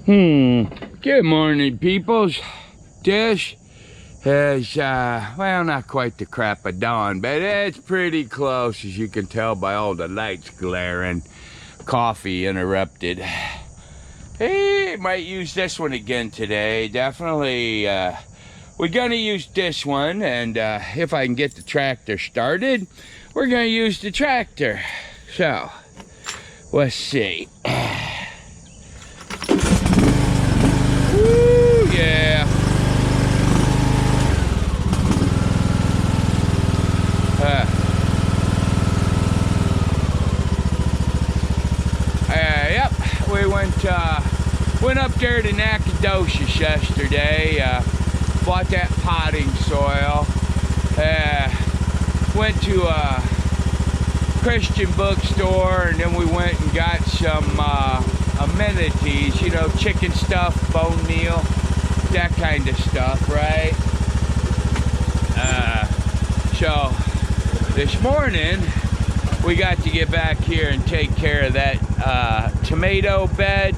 Good morning, peoples. This is, well, not quite the crap of dawn, but it's pretty close, as you can tell by all the lights glaring. Coffee interrupted. Hey, might use this one again today. Definitely, we're gonna use this one, and if I can get the tractor started, we're gonna use the tractor. So, let's see. Woo, yeah. Yep, we went up there to Nacogdoches yesterday. Bought that potting soil. Went to a Christian bookstore, and then we went and got some amenities, you know, chicken stuff, bone meal, that kind of stuff, right? So this morning we got to get back here and take care of that tomato bed.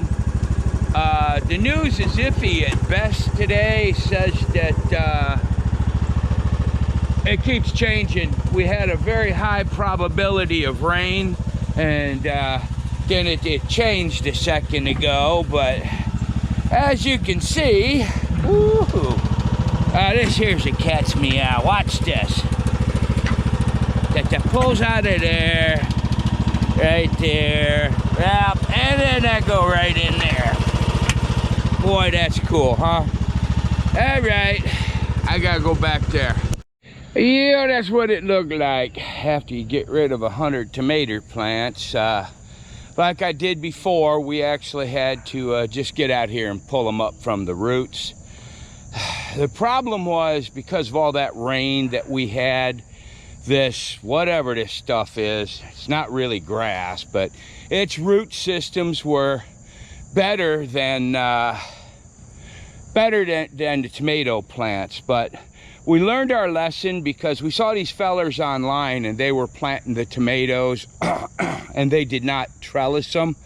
The news is iffy at best today. Says that it keeps changing. We had a very high probability of rain, and then it changed a second ago, but as you can see, this here's a cat's meow. Watch this. That pulls out of there, right there, yep, and then that go right in there. Boy, that's cool, huh? All right, I gotta go back there. Yeah, that's what it looked like after you get rid of 100 tomato plants. Like I did before, we actually had to just get out here and pull them up from the roots. The problem was, because of all that rain that we had, this, whatever this stuff is, it's not really grass, but its root systems were better than the tomato plants. But we learned our lesson, because we saw these fellers online and they were planting the tomatoes and they did not trellis them.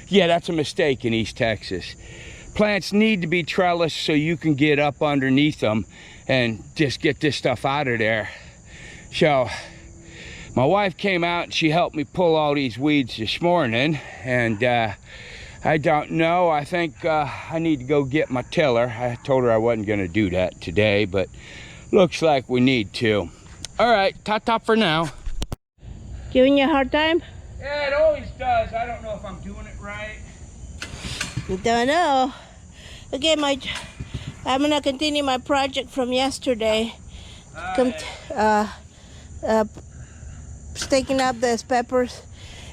Yeah, that's a mistake in East Texas. Plants need to be trellised so you can get up underneath them and just get this stuff out of there. So my wife came out and she helped me pull all these weeds this morning, and I don't know, I think I need to go get my tiller. I told her I wasn't going to do that today, but looks like we need to. All right, ta-ta for now. Giving you a hard time? Yeah, it always does. I don't know if I'm doing it right. You don't know. Okay, I'm gonna continue my project from yesterday. Staking up these peppers.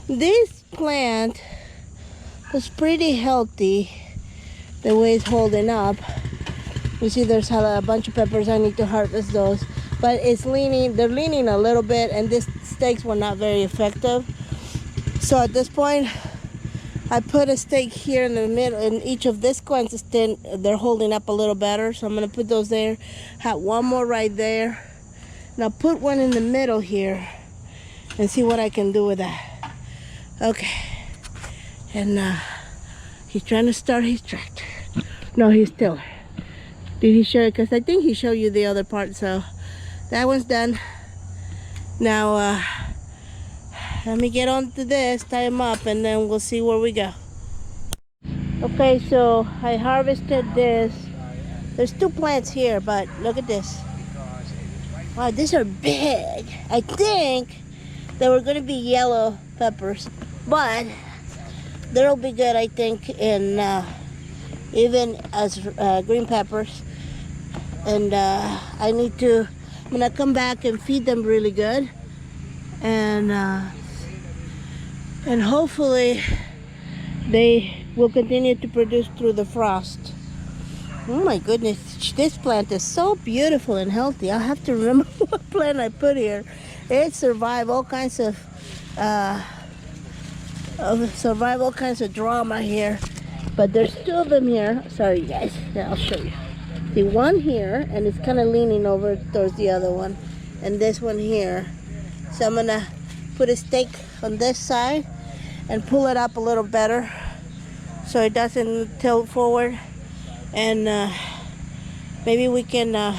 This plant was pretty healthy the way it's holding up. You see there's a bunch of peppers. I need to harvest those, but it's leaning, they're leaning a little bit, and these stakes were not very effective. So at this point I put a stake here in the middle, and each of these ones they're holding up a little better, so I'm gonna put those there. Have one more right there. Now put one in the middle here and see what I can do with that. Okay. And he's trying to start his tractor. No, he's still. Did he show you? Because I think he showed you the other part. So that one's done. Now let me get on to this, tie him up, and then we'll see where we go. Okay, so I harvested this. There's 2 plants here, but look at this. Wow, these are big. I think they were going to be yellow peppers, but they'll be good, I think, in even as green peppers. And I'm gonna come back and feed them really good, and hopefully they will continue to produce through the frost. Oh my goodness, this plant is so beautiful and healthy. I'll have to remember what plant I put here. It survived all kinds of drama here, but there's 2 of them here. Sorry guys, yeah, I'll show you. See, one here, and it's kind of leaning over towards the other one, and this one here. So I'm gonna put a stake on this side and pull it up a little better so it doesn't tilt forward, and maybe we can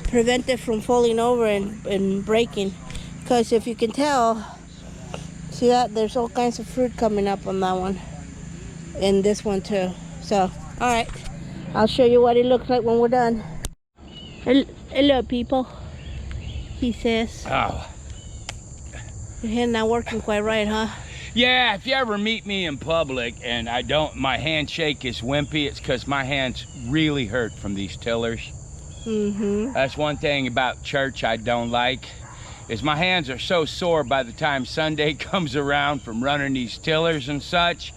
prevent it from falling over and breaking. Because if you can tell, see that there's all kinds of fruit coming up on that one, and this one too. So, all right, I'll show you what it looks like when we're done. Hello, people, he says. Oh. Your hand not working quite right, huh? Yeah, if you ever meet me in public and my handshake is wimpy, it's because my hands really hurt from these tillers. Mm-hmm. That's one thing about church I don't like, is my hands are so sore by the time Sunday comes around from running these tillers and such,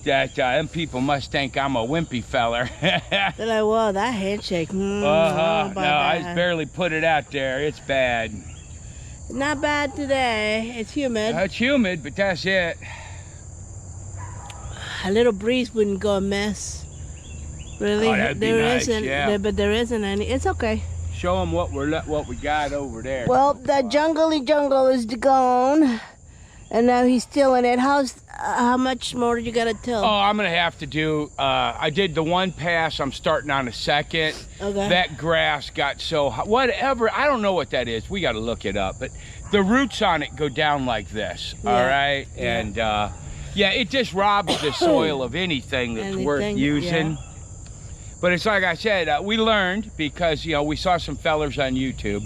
that them people must think I'm a wimpy feller. They're like, whoa, that handshake. No, I just barely put it out there. It's bad. Not bad today. It's humid. It's humid, but that's it. A little breeze wouldn't go amiss. Really? Oh, that'd be nice, isn't, yeah. but there isn't any. It's okay. Show them what we got over there. Well, the jungly jungle is gone, and now he's tilling it. How much more you gotta till? Oh, I'm gonna have to do. I did the one pass. I'm starting on a second. Okay. That grass got so hot. Whatever. I don't know what that is. We got to look it up. But the roots on it go down like this. Yeah. All right. Yeah. And yeah, it just robs the soil of anything that's worth using. Yeah. But it's like I said, we learned because we saw some fellers on YouTube,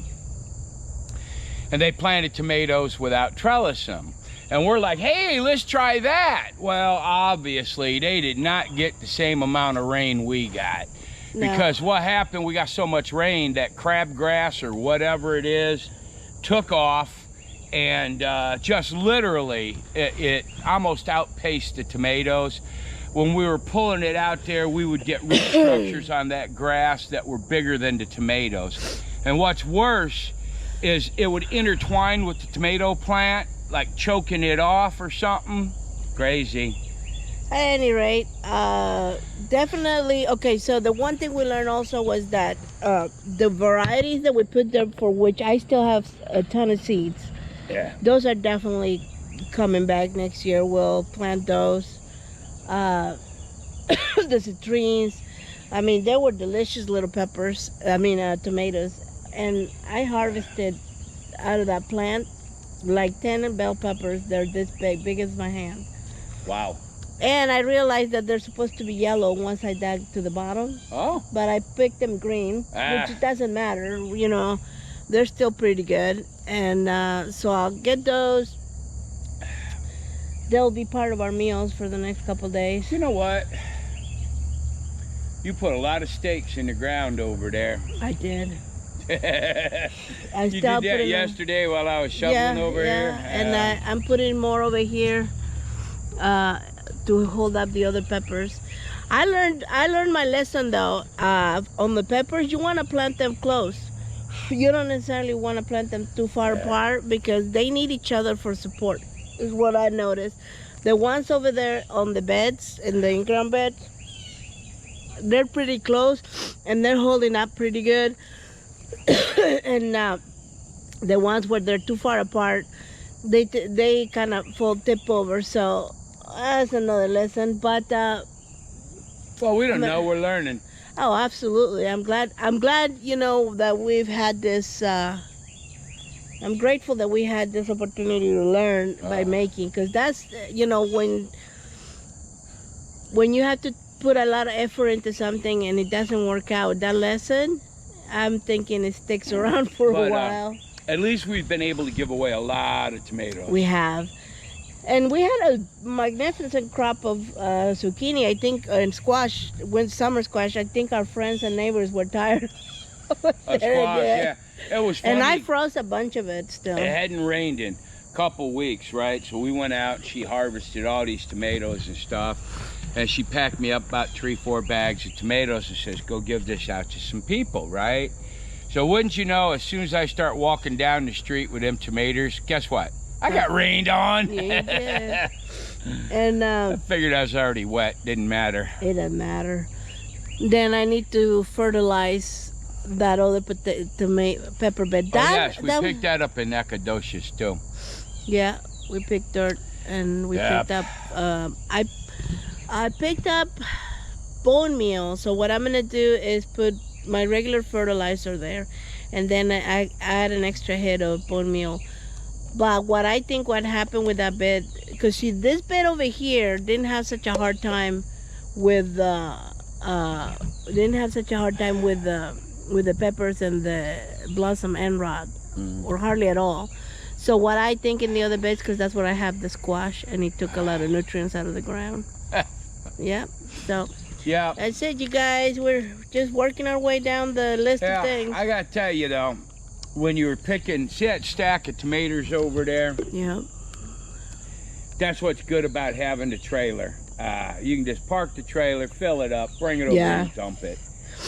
and they planted tomatoes without trellising. And we're like, hey, let's try that. Well, obviously, they did not get the same amount of rain we got. No. Because what happened, we got so much rain that crabgrass or whatever it is took off, and just literally, it almost outpaced the tomatoes. When we were pulling it out there, we would get root structures on that grass that were bigger than the tomatoes. And what's worse is it would intertwine with the tomato plant, like choking it off or something. Crazy. At any rate, definitely. Okay, so the one thing we learned also was that the varieties that we put there, for which I still have a ton of seeds, those are definitely coming back next year. We'll plant those. The citrines, I mean, they were delicious little peppers, tomatoes, and I harvested out of that plant like 10 bell peppers. They're this big as my hand. Wow. And I realized that they're supposed to be yellow once I dug to the bottom. Oh. But I picked them green, which doesn't matter, they're still pretty good. And so I'll get those. They'll be part of our meals for the next couple days. You know what? You put a lot of stakes in the ground over there. I did. You did that yesterday while I was shoveling over here? And I'm putting more over here to hold up the other peppers. I learned my lesson though. On the peppers, you want to plant them close. You don't necessarily want to plant them too far apart, because they need each other for support, is what I noticed. The ones over there on the beds, in the in-ground beds, they're pretty close and they're holding up pretty good. And the ones where they're too far apart, they kind of tip over. So that's another lesson. But well, we don't know. We're learning. Oh, absolutely. I'm glad. That we've had this. I'm grateful that we had this opportunity to learn by making, because that's when you have to put a lot of effort into something and it doesn't work out. That lesson, I'm thinking it sticks around for a while. At least we've been able to give away a lot of tomatoes. We have. And we had a magnificent crop of zucchini, I think, and squash, summer squash. I think our friends and neighbors were tired of squash, yeah. It was funny. And I froze a bunch of it still. It hadn't rained in a couple weeks, right? So we went out, she harvested all these tomatoes and stuff. And she packed me up about 3-4 bags of tomatoes and says, go give this out to some people, right? So wouldn't you know, as soon as I start walking down the street with them tomatoes, guess what? I got rained on. Yeah, you did. And I figured I was already wet. Didn't matter. It doesn't matter. Then I need to fertilize that other pepper bed. Yes, we picked that up in Nacogdoches too. Yeah, we picked dirt and we picked up. I picked up bone meal. So what I'm gonna do is put my regular fertilizer there, and then I add an extra head of bone meal. But what I think what happened with that bed, because see, this bed over here didn't have such a hard time with with the peppers and the blossom and rod, or hardly at all. So what I think in the other beds, because that's where I have the squash, and it took a lot of nutrients out of the ground. Yeah. So Yeah. that's it, you guys. We're just working our way down the list of things. I gotta tell you though, when you were picking, see that stack of tomatoes over there? Yeah. That's what's good about having the trailer. You can just park the trailer, fill it up, bring it over and dump it.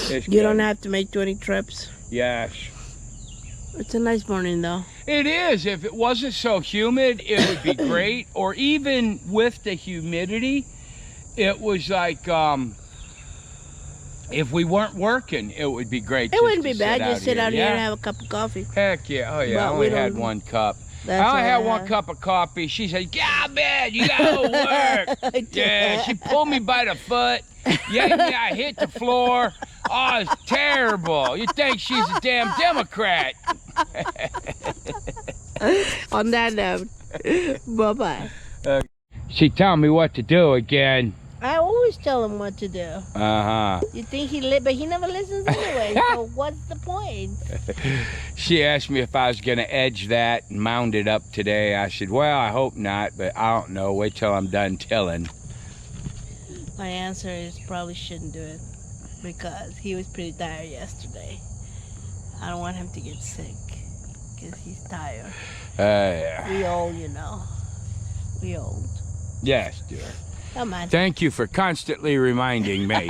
It's You good. don't have to make 20 trips. Yes. It's a nice morning though. It is. If it wasn't so humid, it would be great. Or even with the humidity, it was like, if we weren't working, it would be great. It wouldn't be bad. Just sit out here Yeah. and have a cup of coffee. Heck yeah. Oh yeah, But I we only had don't- one cup. That's I only all had I one have. cup of coffee. She said, "Get out of bed. You gotta work." Yeah, she pulled me by the foot. Yeah, I hit the floor. Oh, it's terrible. You think she's a damn Democrat. On that note, bye-bye. She telling me what to do again. I always tell him what to do. Uh-huh. You think but he never listens anyway, so what's the point? She asked me if I was going to edge that and mound it up today. I said, well, I hope not, but I don't know. Wait till I'm done tilling. My answer is probably shouldn't do it because he was pretty tired yesterday. I don't want him to get sick because he's tired. Yeah. We old, you know. We old. Yes, dear. Come on. Thank you for constantly reminding me.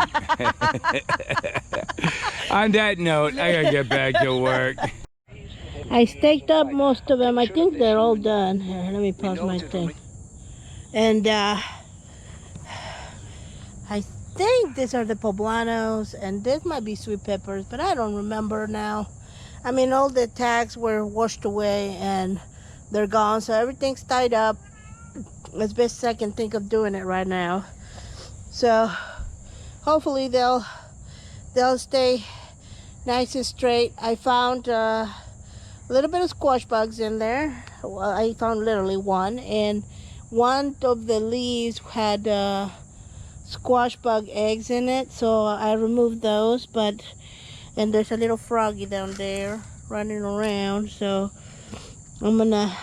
On that note, I gotta get back to work. I staked up most of them. I think they're all done. Here, let me pause my thing. And I think these are the poblanos, and this might be sweet peppers, but I don't remember now. I mean, all the tags were washed away and they're gone, so everything's tied up. As best I can think of doing it right now. So hopefully they'll stay nice and straight. I found a little bit of squash bugs in there. Well, I found literally one, and one of the leaves had squash bug eggs in it, so I removed those. And there's a little froggy down there running around, so I'm gonna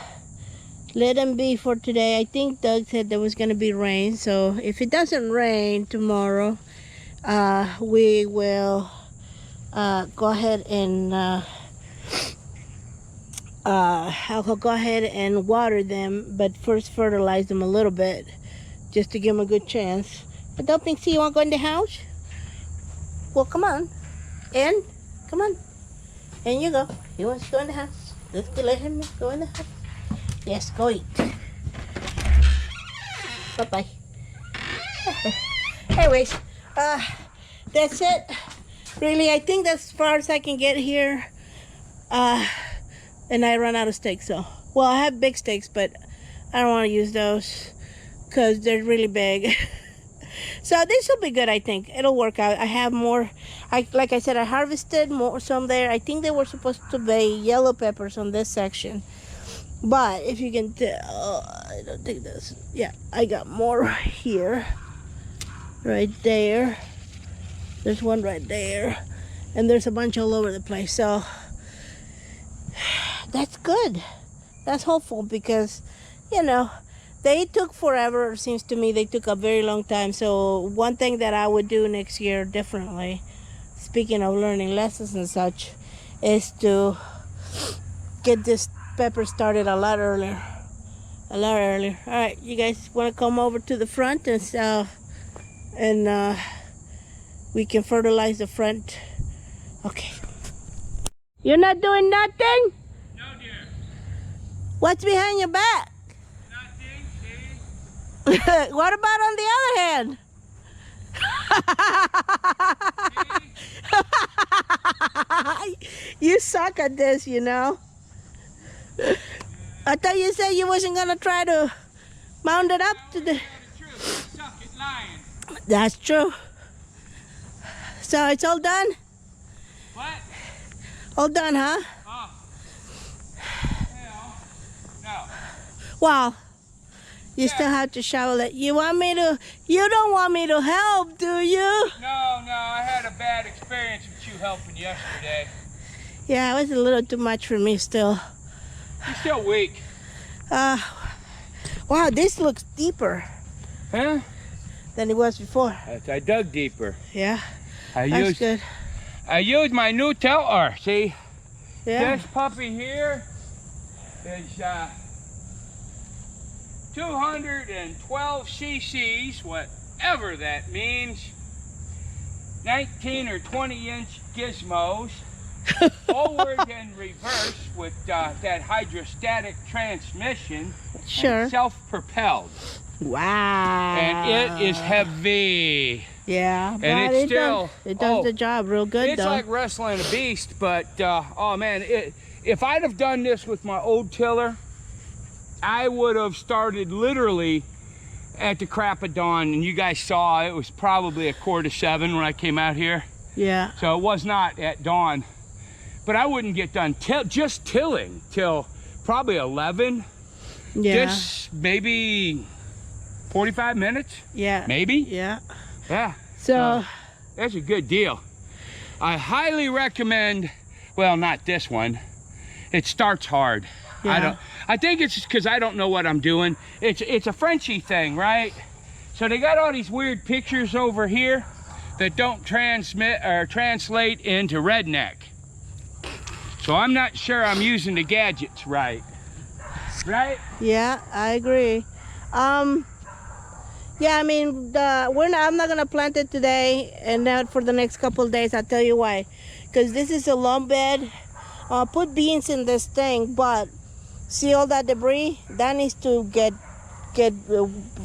let them be for today. I think Doug said there was going to be rain, so if it doesn't rain tomorrow, we will go ahead and I'll go ahead and water them, but first fertilize them a little bit just to give them a good chance. But don't think, see, you want to go in the house? Well, come on. In. Come on. In you go. He wants to go in the house. Let's let him go in the house. Yes, go eat. Bye-bye. Anyways, that's it. Really, I think that's as far as I can get here. And I run out of steaks, so. Well, I have big steaks, but I don't want to use those because they're really big. So this will be good, I think. It'll work out. I have more. Like I said, I harvested some there. I think they were supposed to be yellow peppers on this section. But if you can tell, I don't think this. Yeah, I got more right here. Right there. There's one right there. And there's a bunch all over the place. So that's good. That's hopeful because, you know, they took forever. It seems to me they took a very long time. So one thing that I would do next year differently, speaking of learning lessons and such, is to get this pepper started a lot earlier. All right, you guys want to come over to the front and we can fertilize the front. Okay. You're not doing nothing? No, dear. What's behind your back? Nothing, What about on the other hand? You suck at this, you know. I thought you said you wasn't gonna try to mount it up to the. That's true. So it's all done? What? All done, huh? Oh. Hell, no. Well, you still have to shovel it. You don't want me to help, do you? No, I had a bad experience with you helping yesterday. Yeah, it was a little too much for me still. You're still weak. Wow, this looks deeper Huh? than it was before. I dug deeper. Yeah, I that's good. used my new tiller. See, Yeah. this puppy here is 212 cc's, whatever that means. 19 or 20-inch gizmos, forward and reverse with that hydrostatic transmission. Sure. And self-propelled. Wow. And it is heavy. Yeah, but And it's still... it does the job real good, It's though. like wrestling a beast, but oh man, if I'd have done this with my old tiller, I would have started literally at the crack of dawn, and you guys saw it was probably 6:45 when I came out here. Yeah. So it was not at dawn, but I wouldn't get done just tilling till probably 11. Yeah. Just maybe 45 minutes, Yeah. maybe. Yeah. Yeah. So That's a good deal. I highly recommend, well, not this one. It starts hard. Yeah. I think it's just because I don't know what I'm doing. It's a Frenchy thing, right? So they got all these weird pictures over here that don't transmit or translate into redneck. So I'm not sure I'm using the gadgets right. Right? yeah, I agree. Yeah, I mean, I'm not gonna plant it today, and not for the next couple of days. I'll tell you why. Because this is a loam bed. Put beans in this thing, but see all that debris? That needs to get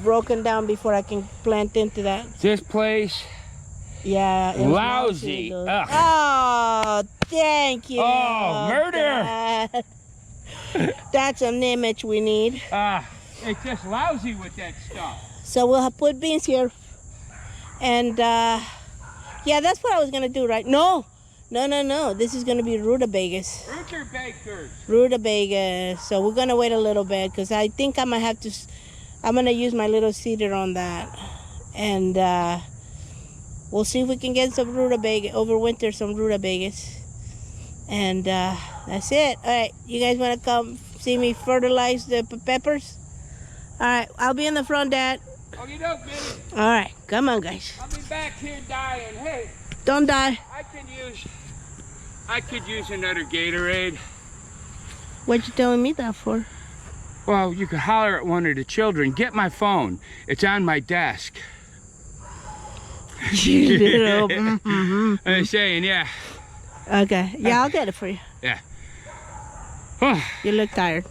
broken down before I can plant into that. This place, Yeah. it was lousy. though. Ugh. Oh, thank you. Oh, murder. Dad. That's an image we need. it's just lousy with that stuff. So we'll have put beans here. And yeah, that's what I was gonna do, right? No. This is gonna be rutabagas. Rutabagas. Rutabagas. So we're gonna wait a little bit because I think I'm gonna use my little seeder on that. And we'll see if we can get some rutabaga overwinter some rutabagas. And that's it. All right, you guys wanna come see me fertilize the peppers? All right, I'll be in the front, Dad. Okie doke, baby. All right, come on, guys. I'll be back here dying. Hey, Don't die. I could use another Gatorade. What you telling me that for? Well, you could holler at one of the children. Get my phone. It's on my desk. I'm saying, yeah. Okay, yeah, I'll get it for you. Yeah. You look tired.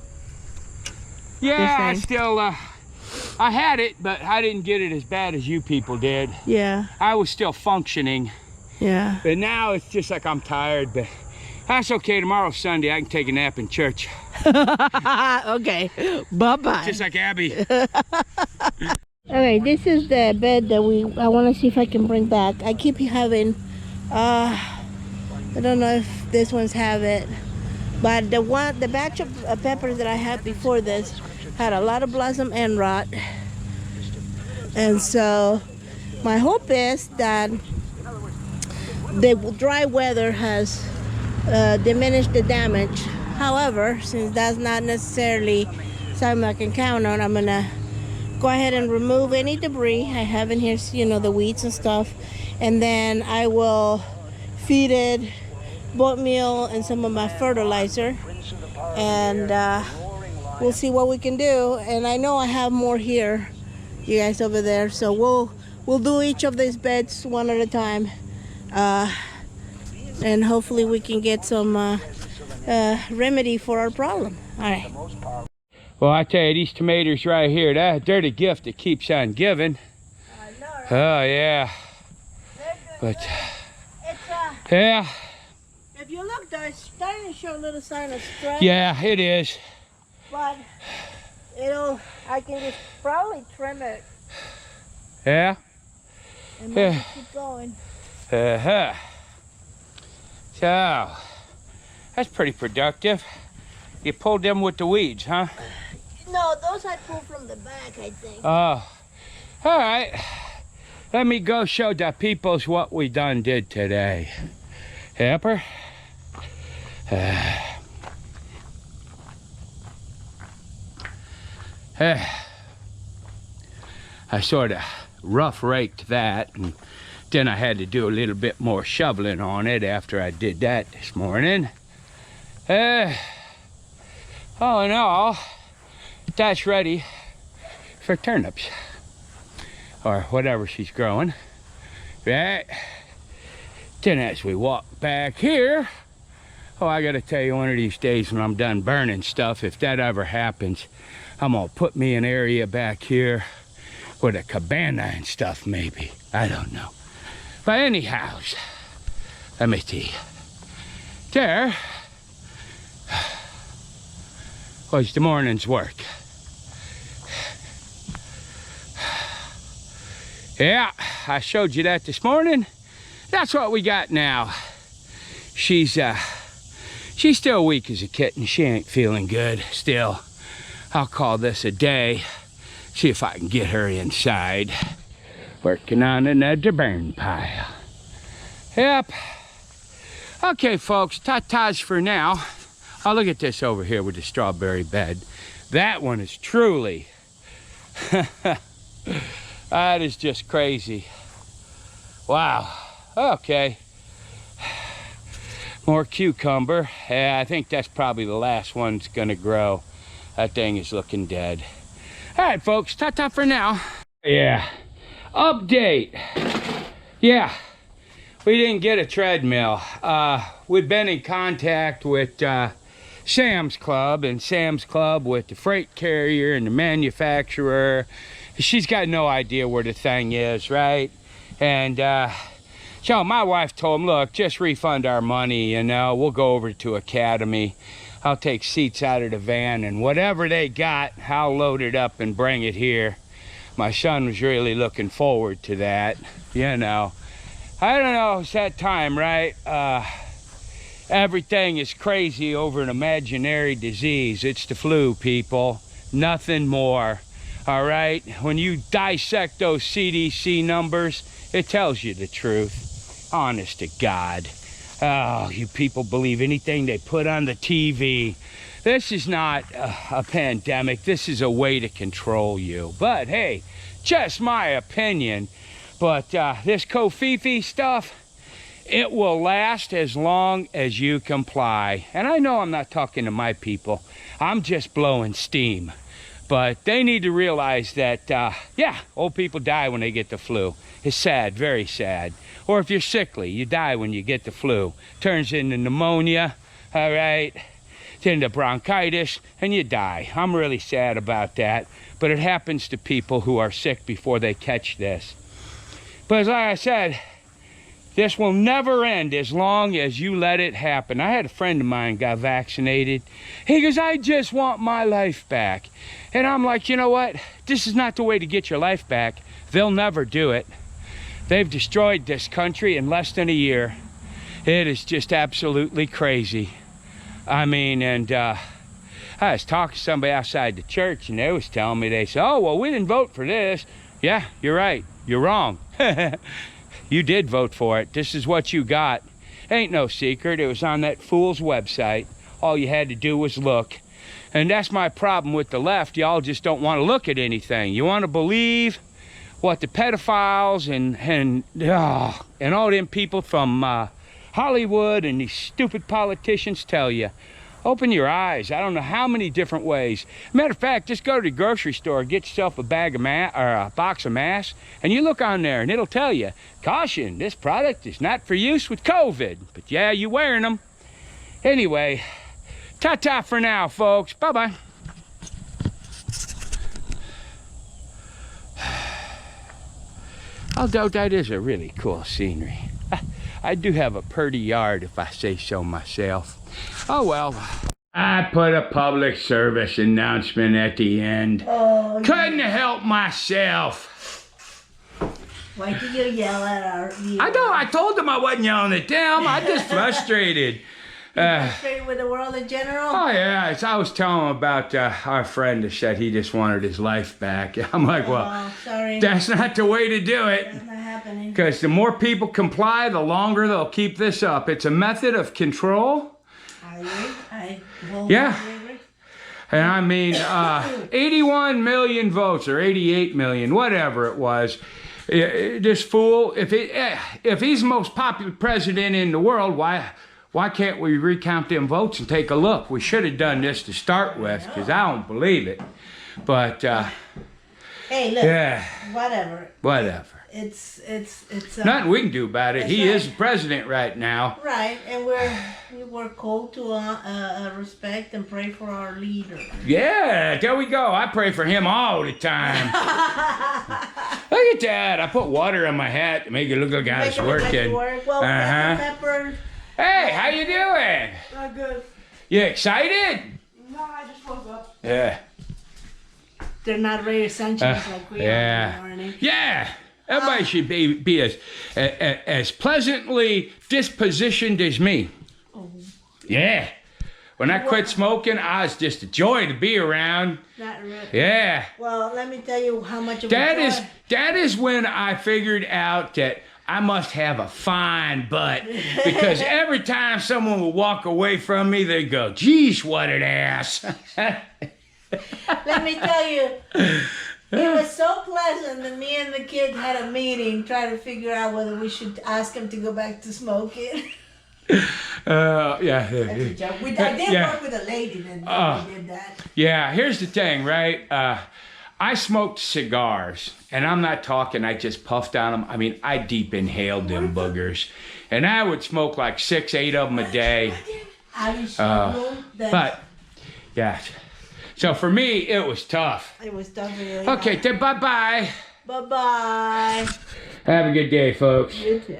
Yeah, I Just still, I had it, but I didn't get it as bad as you people did. Yeah, I was still functioning, yeah. but now it's just like I'm tired, but that's okay. Tomorrow's Sunday. I can take a nap in church. Okay, bye-bye. Just like Abby. Okay, this is the bed that I want to see if I can bring back. I keep having, I don't know if this ones have it, but the batch of peppers that I had before this had a lot of blossom and rot. And so my hope is that the dry weather has diminished the damage. However, since that's not necessarily something I can count on, I'm gonna go ahead and remove any debris I have in here, you know, the weeds and stuff, and then I will feed it oatmeal and some of my fertilizer, and we'll see what we can do. And I know I have more here, you guys over there, so we'll do each of these beds one at a time, and hopefully we can get some remedy for our problem. All right. Well, I tell you, these tomatoes right here, they're the gift that keeps on giving. I know, right? Oh, yeah. But, It's yeah. if you look, though, it's starting to show a little sign of stress. Yeah, it is. But I can just probably trim it. Yeah. And yeah. Keep going. Uh-huh. So, that's pretty productive. You pulled them with the weeds, huh? No, those I pulled from the back, I think. Oh, all right. Let me go show the peoples what we done did today. Hepper? I sort of rough raked that, and then I had to do a little bit more shoveling on it after I did that this morning. All in all, that's ready for turnips, or whatever she's growing, right? Then as we walk back here, oh, I gotta tell you, one of these days when I'm done burning stuff, if that ever happens, I'm gonna put me an area back here with a cabana and stuff, maybe. I don't know. But anyhow, let me see. There was the morning's work. Yeah, I showed you that this morning. That's what we got now. She's still weak as a kitten. She ain't feeling good still. I'll call this a day. See if I can get her inside. Working on another burn pile. Yep. Okay, folks, ta-tas for now. Oh, look at this over here with the strawberry bed. That one is truly... that is just crazy. Wow. Okay. More cucumber. Yeah, I think that's probably the last one's gonna grow. That thing is looking dead. All right, folks, ta-ta for now. Yeah, update. Yeah, we didn't get a treadmill. We've been in contact with Sam's Club, and Sam's Club with the freight carrier and the manufacturer. She's got no idea where the thing is, right? And so my wife told him, look, just refund our money, you know, we'll go over to Academy. I'll take seats out of the van, and whatever they got, I'll load it up and bring it here. My son was really looking forward to that, you know. I don't know, it's that time, right? Everything is crazy over an imaginary disease. It's the flu, people. Nothing more, all right? When you dissect those CDC numbers, it tells you the truth. Honest to God. Oh, you people believe anything they put on the TV. This is not a pandemic. This is a way to control you. But hey, just my opinion. But this Kofifi stuff, it will last as long as you comply. And I know I'm not talking to my people. I'm just blowing steam. But they need to realize that, yeah, old people die when they get the flu. It's sad, very sad. Or if you're sickly, you die when you get the flu. Turns into pneumonia, all right? It's into bronchitis, and you die. I'm really sad about that. But it happens to people who are sick before they catch this. But as I said, this will never end as long as you let it happen. I had a friend of mine got vaccinated. He goes, I just want my life back. And I'm like, you know what? This is not the way to get your life back. They'll never do it. They've destroyed this country in less than a year. It is just absolutely crazy. I mean, and I was talking to somebody outside the church, and they was telling me, they said, oh, well, we didn't vote for this. Yeah, you're right. You're wrong. You did vote for it. This is what you got. Ain't no secret. It was on that fool's website. All you had to do was look. And that's my problem with the left. Y'all just don't want to look at anything. You want to believe what the pedophiles and all them people from Hollywood and these stupid politicians tell you. Open your eyes. I don't know how many different ways. Matter of fact, just go to the grocery store, get yourself a bag of a box of masks, and you look on there, and it'll tell you, caution, this product is not for use with COVID. But yeah, you wearing them. Anyway, ta-ta for now, folks. Bye-bye. Although that is a really cool scenery. I do have a pretty yard, if I say so myself. Oh well. I put a public service announcement at the end. Couldn't help myself. Why did you yell at our viewers? I told them I wasn't yelling at them. I'm just frustrated. Frustrated with the world in general? Oh, yeah. I was telling him about our friend that said he just wanted his life back. I'm like, well, Oh, sorry. that's not the way to do it. That's not happening. Because the more people comply, the longer they'll keep this up. It's a method of control. I agree. I wholeheartedly Yeah. agree. And I mean, 81 million votes or 88 million, whatever it was. This fool, if he's the most popular president in the world, why can't we recount them votes and take a look? We should have done this to start with, because I don't believe it. But Hey, look. yeah, Whatever. whatever. It's Nothing we can do about it. That's He right. is the president right now. right, and we're called to respect and pray for our leader. Yeah, there we go. I pray for him all the time. Look at that. I put water on my hat to make it look like I was Make it look like you working. work. Well, pepper. Hey, how you doing? Not good. You excited? No, I just woke up. Yeah. They're not rare sunshines like we are yeah. in the morning. Yeah. Everybody should be as pleasantly dispositioned as me. Oh, Yeah. When I quit smoking, I was just a joy to be around. not really. Yeah. Well, let me tell you how much of That a joy. is when I figured out that I must have a fine butt, because every time someone would walk away from me, they'd go, "Geez, what an ass." Let me tell you, it was so pleasant that me and the kids had a meeting trying to figure out whether we should ask him to go back to smoking. Yeah. That's a joke. I did Yeah. work with a lady that Oh. did that. Yeah, here's the thing, right? I smoked cigars, and I'm not talking, I just puffed on them. I mean, I deep inhaled them boogers. And I would smoke like 6, 8 of them a day. I was sure that But, yeah. So for me, it was tough. it was definitely Okay, then bye-bye. Bye-bye. Have a good day, folks. You too.